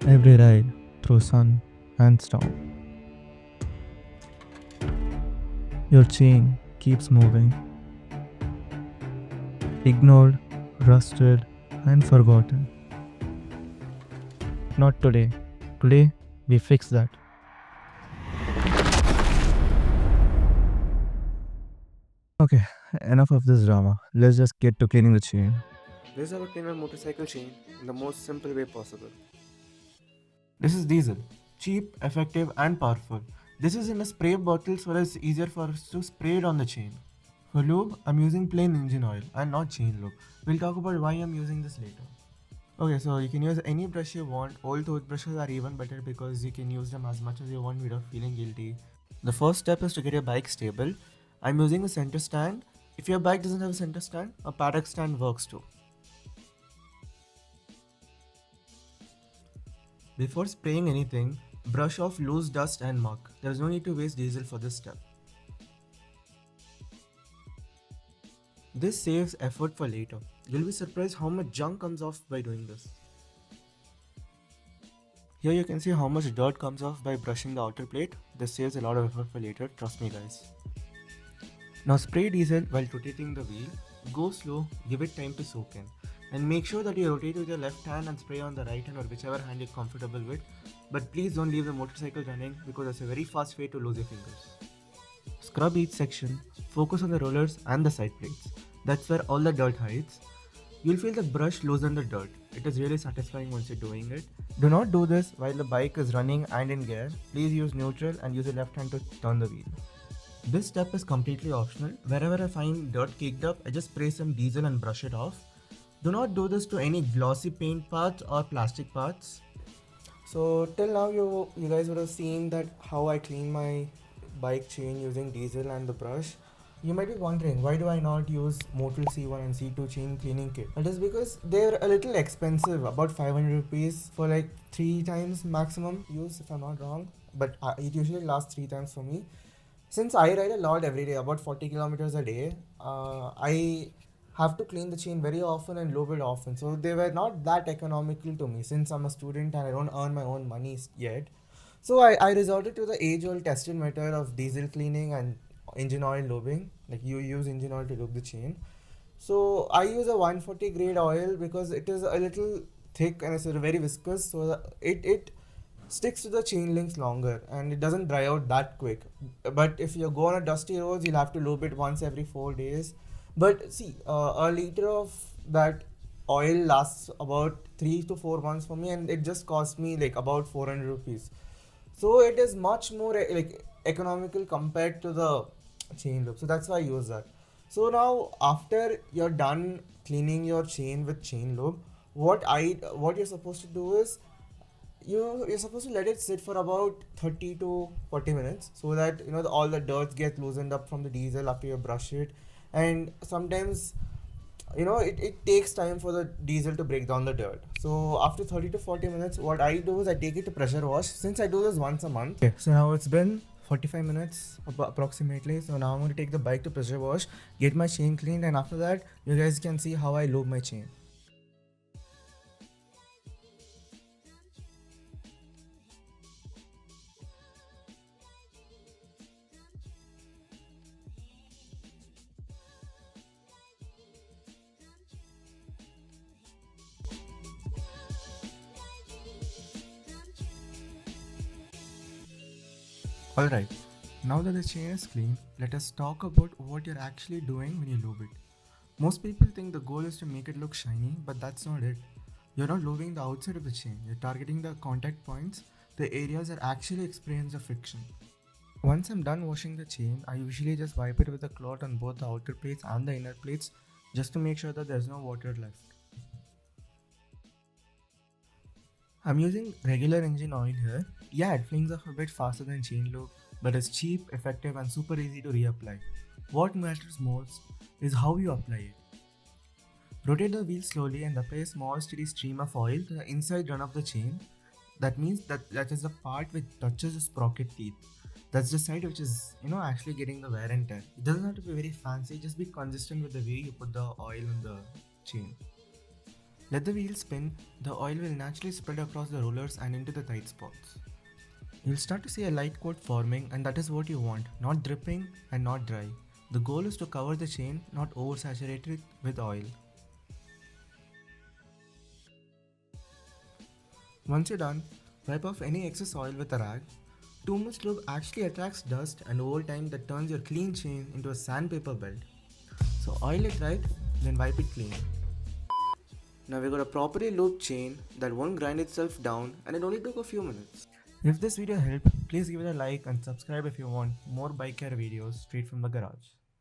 Every ride through sun and storm, your chain keeps moving, ignored, rusted, and forgotten. Not today. Today, we fix that. Okay, enough of this drama. Let's just get to cleaning the chain. This is how to clean a motorcycle chain in the most simple way possible. This is diesel. Cheap, effective, and powerful. This is in a spray bottle so that it's easier for us to spray it on the chain. For lube, I'm using plain engine oil and not chain lube. We'll talk about why I'm using this later. Okay, so you can use any brush you want. Old toothbrushes are even better because you can use them as much as you want without feeling guilty. The first step is to get your bike stable. I'm using a center stand. If your bike doesn't have a center stand, a paddock stand works too. Before spraying anything, brush off loose dust and muck. There is no need to waste diesel for this step. This saves effort for later. You'll be surprised how much junk comes off by doing this. Here you can see how much dirt comes off by brushing the outer plate. This saves a lot of effort for later, trust me guys. Now spray diesel while rotating the wheel. Go slow, give it time to soak in. And make sure that you rotate with your left hand and spray on the right hand or whichever hand you're comfortable with. But please don't leave the motorcycle running because that's a very fast way to lose your fingers. Scrub each section, focus on the rollers and the side plates. That's where all the dirt hides. You'll feel the brush loosen the dirt. It is really satisfying once you're doing it. Do not do this while the bike is running and in gear. Please use neutral and use the left hand to turn the wheel. This step is completely optional. Wherever I find dirt caked up, I just spray some diesel and brush it off. Do not do this to any glossy paint parts or plastic parts. So till now you guys would have seen that how I clean my bike chain using diesel and the brush. You might be wondering why do I not use Motul C1 and C2 chain cleaning kit? That is because they're a little expensive, about 500 rupees for like 3 times maximum use if I'm not wrong. But it usually lasts 3 times for me. Since I ride a lot every day, about 40 kilometers a day, I have to clean the chain very often and lube it often. So they were not that economical to me since I'm a student and I don't earn my own money yet. So I resorted to the age old tested method of diesel cleaning and engine oil lubing. Like you use engine oil to lube the chain. So I use a 140 grade oil because it is a little thick and it's very viscous. So it sticks to the chain links longer and it doesn't dry out that quick. But if you go on a dusty roads, you'll have to lube it once every 4 days. But see, a liter of that oil lasts about 3 to 4 months for me, and it just cost me like about 400 rupees. So it is much more like economical compared to the chain loop. So that's why I use that. So now after you're done cleaning your chain with chain loop, what you're supposed to do is you're supposed to let it sit for about 30 to 40 minutes so that all the dirt gets loosened up from the diesel after you brush it. And sometimes it takes time for the diesel to break down the dirt. So after 30 to 40 minutes, what I do is I take it to pressure wash since I do this once a month. Okay, so now it's been 45 minutes approximately. So now I'm going to take the bike to pressure wash, get my chain cleaned, and after that you guys can see how I lube my chain. Alright, now that the chain is clean, let us talk about what you're actually doing when you lube it. Most people think the goal is to make it look shiny, but that's not it. You're not lubing the outside of the chain, you're targeting the contact points, the areas that actually experience the friction. Once I'm done washing the chain, I usually just wipe it with a cloth on both the outer plates and the inner plates just to make sure that there's no water left. I'm using regular engine oil here. Yeah, it flings off a bit faster than chain lube, but it's cheap, effective, and super easy to reapply. What matters most is how you apply it. Rotate the wheel slowly and apply a small steady stream of oil to the inside run of the chain. That means that is the part which touches the sprocket teeth. That's the side which is actually getting the wear and tear. It doesn't have to be very fancy, just be consistent with the way you put the oil in the chain. Let the wheel spin, the oil will naturally spread across the rollers and into the tight spots. You'll start to see a light coat forming, and that is what you want, not dripping and not dry. The goal is to cover the chain, not oversaturate it with oil. Once you're done, wipe off any excess oil with a rag. Too much lube actually attracts dust, and over time that turns your clean chain into a sandpaper belt. So oil it right, then wipe it clean. Now we got a properly lubed chain that won't grind itself down, and it only took a few minutes. If this video helped, please give it a like and subscribe if you want more bike care videos straight from the garage.